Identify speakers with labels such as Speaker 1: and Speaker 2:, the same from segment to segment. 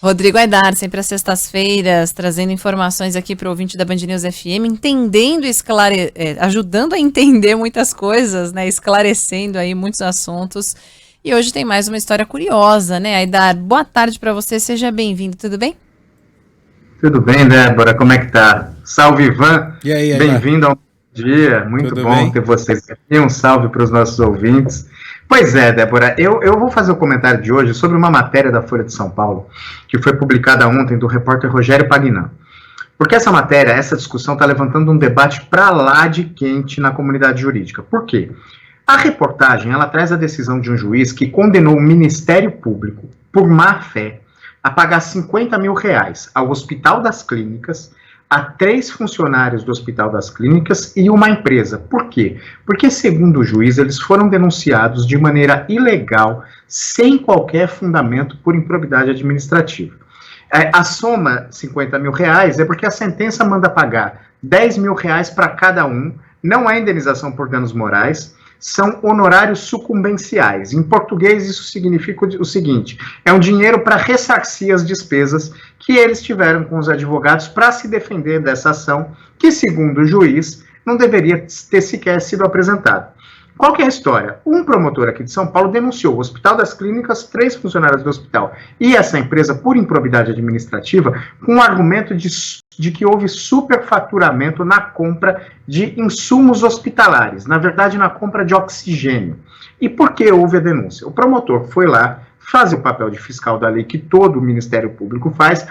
Speaker 1: Rodrigo Aidar, sempre às sextas-feiras, trazendo informações aqui para o ouvinte da Band News FM, entendendo e ajudando a entender muitas coisas, né? Esclarecendo aí muitos assuntos. E hoje tem mais uma história curiosa, né, Aidar? Boa tarde para você, seja bem-vindo, tudo bem?
Speaker 2: Tudo bem, Débora, como é que tá? Salve, Ivan,
Speaker 3: e aí,
Speaker 2: bem-vindo ao dia, muito
Speaker 3: Tudo
Speaker 2: bom
Speaker 3: bem?
Speaker 2: ter vocês aqui, um salve para os nossos ouvintes. Pois é, Débora, eu vou fazer o comentário de hoje sobre uma matéria da Folha de São Paulo, que foi publicada ontem do repórter Rogério Pagnan. Porque essa matéria, essa discussão está levantando um debate para lá de quente na comunidade jurídica. Por quê? A reportagem, ela traz a decisão de um juiz que condenou o Ministério Público, por má fé, a pagar 50 mil reais ao Hospital das Clínicas, a 3 funcionários do Hospital das Clínicas e uma empresa. Por quê? Porque, segundo o juiz, eles foram denunciados de maneira ilegal, sem qualquer fundamento, por improbidade administrativa. A soma 50 mil reais é porque a sentença manda pagar 10 mil reais para cada um, não há indenização por danos morais, são honorários sucumbenciais. Em português, isso significa o seguinte: é um dinheiro para ressarcir as despesas que eles tiveram com os advogados para se defender dessa ação, que, segundo o juiz, não deveria ter sequer sido apresentada. Qual que é a história? Um promotor aqui de São Paulo denunciou o Hospital das Clínicas, 3 funcionários do hospital e essa empresa por improbidade administrativa, com o argumento de que houve superfaturamento na compra de insumos hospitalares, na verdade na compra de oxigênio. E por que houve a denúncia? O promotor foi lá, faz o papel de fiscal da lei que todo o Ministério Público faz,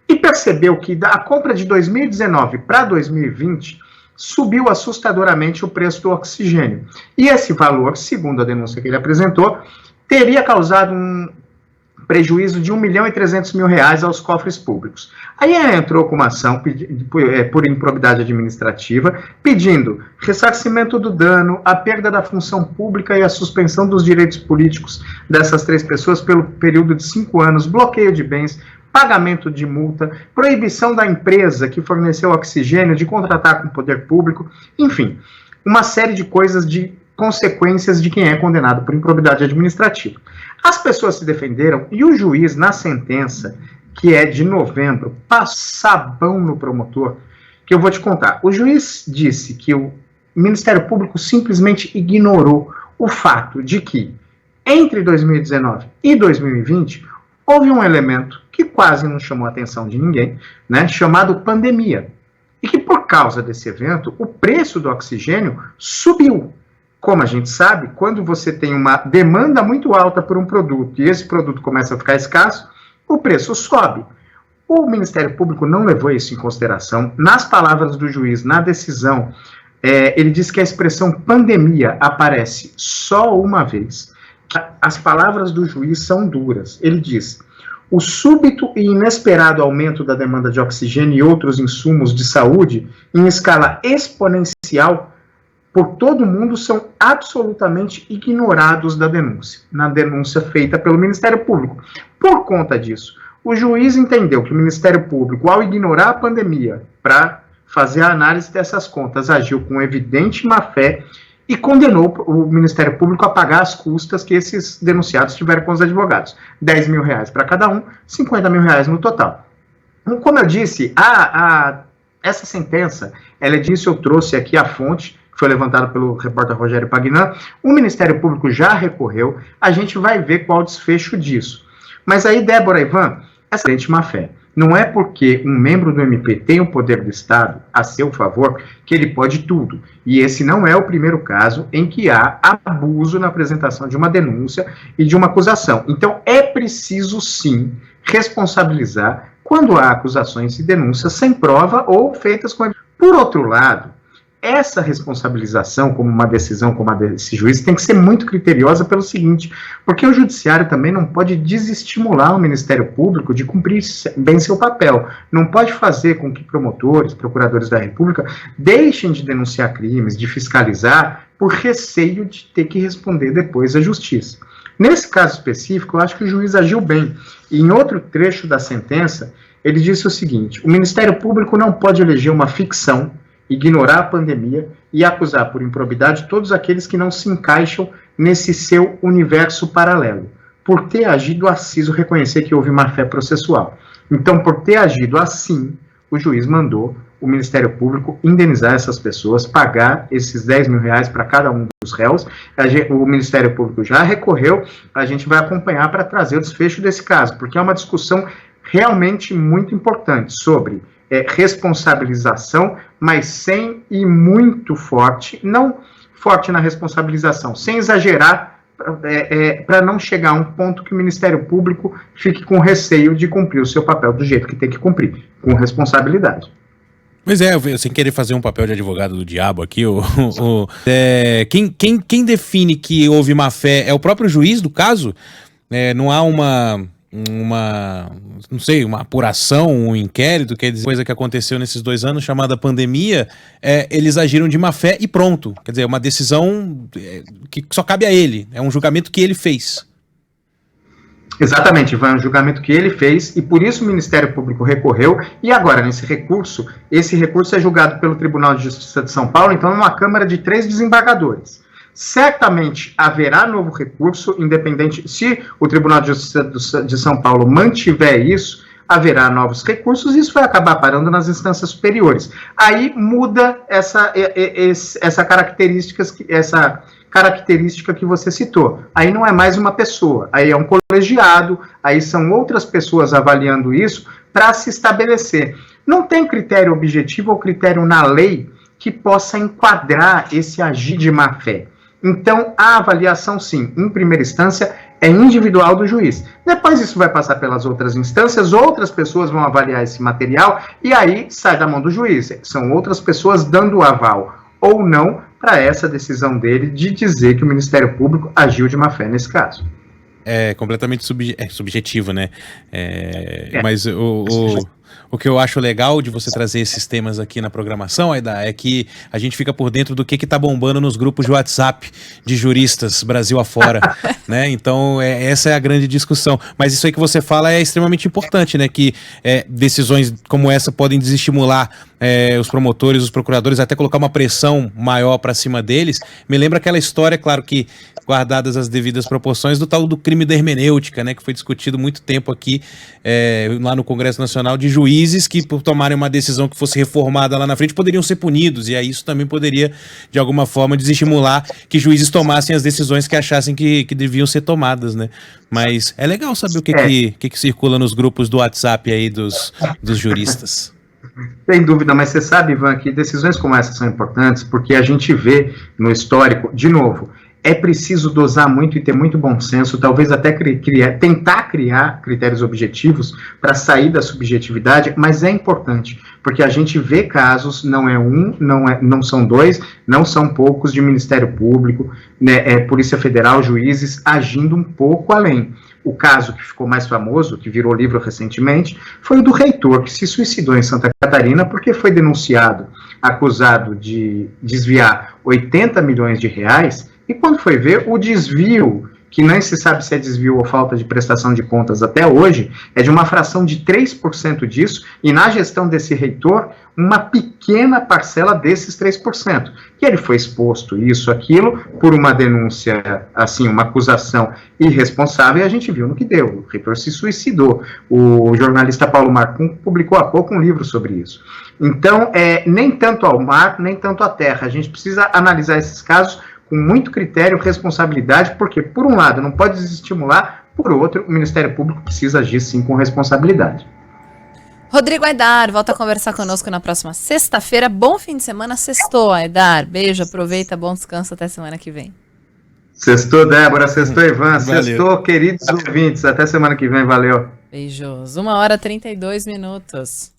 Speaker 2: e percebeu que da compra de 2019 para 2020, subiu assustadoramente o preço do oxigênio. E esse valor, segundo a denúncia que ele apresentou, teria causado um prejuízo de R$ 1.300.000 aos cofres públicos. Aí ela entrou com uma ação por improbidade administrativa, pedindo ressarcimento do dano, a perda da função pública e a suspensão dos direitos políticos dessas 3 pessoas pelo período de 5 anos, bloqueio de bens, pagamento de multa, proibição da empresa que forneceu oxigênio de contratar com o poder público, enfim, uma série de coisas de consequências de quem é condenado por improbidade administrativa. As pessoas se defenderam e o juiz, na sentença, que é de novembro, passou sabão no promotor, que eu vou te contar. O juiz disse que o Ministério Público simplesmente ignorou o fato de que, entre 2019 e 2020, houve um elemento que quase não chamou a atenção de ninguém, né, chamado pandemia. E que, por causa desse evento, o preço do oxigênio subiu. Como a gente sabe, quando você tem uma demanda muito alta por um produto e esse produto começa a ficar escasso, o preço sobe. O Ministério Público não levou isso em consideração. Nas palavras do juiz, na decisão, ele disse que a expressão pandemia aparece só uma vez. As palavras do juiz são duras. Ele diz: o súbito e inesperado aumento da demanda de oxigênio e outros insumos de saúde em escala exponencial por todo mundo são absolutamente ignorados na denúncia feita pelo Ministério Público. Por conta disso, o juiz entendeu que o Ministério Público, ao ignorar a pandemia para fazer a análise dessas contas, agiu com evidente má-fé e condenou o Ministério Público a pagar as custas que esses denunciados tiveram com os advogados. 10 mil reais para cada um, 50 mil reais no total. Como eu disse, essa sentença, ela disse, eu trouxe aqui a fonte, foi levantada pelo repórter Rogério Pagnan, o Ministério Público já recorreu, a gente vai ver qual o desfecho disso. Mas aí, Débora, Ivan, essa é má-fé. Não é porque um membro do MP tem o poder do Estado a seu favor que ele pode tudo. E esse não é o primeiro caso em que há abuso na apresentação de uma denúncia e de uma acusação. Então, é preciso, sim, responsabilizar quando há acusações e denúncias sem prova ou feitas com... Por outro lado, essa responsabilização, como uma decisão como a desse juiz, tem que ser muito criteriosa pelo seguinte, porque o judiciário também não pode desestimular o Ministério Público de cumprir bem seu papel, não pode fazer com que promotores, procuradores da República deixem de denunciar crimes, de fiscalizar, por receio de ter que responder depois à justiça. Nesse caso específico, eu acho que o juiz agiu bem, e em outro trecho da sentença, ele disse o seguinte: o Ministério Público não pode eleger uma ficção, ignorar a pandemia e acusar por improbidade todos aqueles que não se encaixam nesse seu universo paralelo. por ter agido assim, reconhecer que houve má-fé processual. Então, por ter agido assim, o juiz mandou o Ministério Público indenizar essas pessoas, pagar esses 10 mil reais para cada um dos réus. O Ministério Público já recorreu, a gente vai acompanhar para trazer o desfecho desse caso, porque é uma discussão realmente muito importante sobre responsabilização, mas sem ir muito forte, não forte na responsabilização, sem exagerar, para não chegar a um ponto que o Ministério Público fique com receio de cumprir o seu papel do jeito que tem que cumprir, com responsabilidade.
Speaker 3: Pois eu sem querer fazer um papel de advogado do diabo aqui, quem define que houve má-fé é o próprio juiz do caso? Não há não sei, uma apuração, um inquérito, quer dizer, coisa que aconteceu nesses 2 anos, chamada pandemia, eles agiram de má-fé e pronto. Quer dizer, uma decisão que só cabe a ele, é um julgamento que ele fez.
Speaker 2: Exatamente, Ivan, um julgamento que ele fez, e por isso o Ministério Público recorreu, e agora, esse recurso é julgado pelo Tribunal de Justiça de São Paulo, então é uma Câmara de 3 desembargadores. Certamente haverá novo recurso, independente, se o Tribunal de Justiça de São Paulo mantiver isso, haverá novos recursos, e isso vai acabar parando nas instâncias superiores. Aí muda essa característica que você citou. Aí não é mais uma pessoa, aí é um colegiado, aí são outras pessoas avaliando isso para se estabelecer. Não tem critério objetivo ou critério na lei que possa enquadrar esse agir de má-fé. Então, a avaliação, sim, em primeira instância, é individual do juiz. Depois isso vai passar pelas outras instâncias, outras pessoas vão avaliar esse material, e aí sai da mão do juiz. São outras pessoas dando o aval ou não para essa decisão dele de dizer que o Ministério Público agiu de má-fé nesse caso.
Speaker 3: É completamente subjetivo, né? Mas o que eu acho legal de você trazer esses temas aqui na programação, Aida, é que a gente fica por dentro do que tá bombando nos grupos de WhatsApp de juristas Brasil afora, né? Então, essa é a grande discussão. Mas isso aí que você fala é extremamente importante, né? Que decisões como essa podem desestimular os promotores, os procuradores, até colocar uma pressão maior para cima deles. Me lembra aquela história, claro que guardadas as devidas proporções, do tal do crime da hermenêutica, né? Que foi discutido muito tempo aqui lá no Congresso Nacional, de juízes que, por tomarem uma decisão que fosse reformada lá na frente, poderiam ser punidos, e aí isso também poderia, de alguma forma, desestimular que juízes tomassem as decisões que achassem que deviam ser tomadas, né? Mas é legal saber o que circula nos grupos do WhatsApp aí dos juristas.
Speaker 2: Sem dúvida, mas você sabe, Ivan, que decisões como essas são importantes porque a gente vê no histórico, de novo, é preciso dosar muito e ter muito bom senso, talvez até tentar criar critérios objetivos para sair da subjetividade, mas é importante, porque a gente vê casos, não é um, não são dois, não são poucos, de Ministério Público, né, Polícia Federal, juízes, agindo um pouco além. O caso que ficou mais famoso, que virou livro recentemente, foi o do reitor, que se suicidou em Santa Catarina porque foi denunciado, acusado de desviar 80 milhões de reais, e quando foi ver, o desvio, que nem se sabe se é desvio ou falta de prestação de contas até hoje, é de uma fração de 3% disso, e na gestão desse reitor, uma pequena parcela desses 3%. E ele foi exposto isso, aquilo, por uma denúncia, assim, uma acusação irresponsável, e a gente viu no que deu. O reitor se suicidou. O jornalista Paulo Marcum publicou há pouco um livro sobre isso. Então, nem tanto ao mar, nem tanto à terra. A gente precisa analisar esses casos com muito critério e responsabilidade, porque, por um lado, não pode desestimular, por outro, o Ministério Público precisa agir, sim, com responsabilidade.
Speaker 1: Rodrigo Aidar, volta a conversar conosco na próxima sexta-feira. Bom fim de semana, sextou, Aidar. Beijo, aproveita, bom descanso, até semana que vem.
Speaker 2: Sextou, Débora, sextou, Ivan, sextou, queridos ouvintes, até semana que vem, valeu.
Speaker 1: Beijos, 1h32.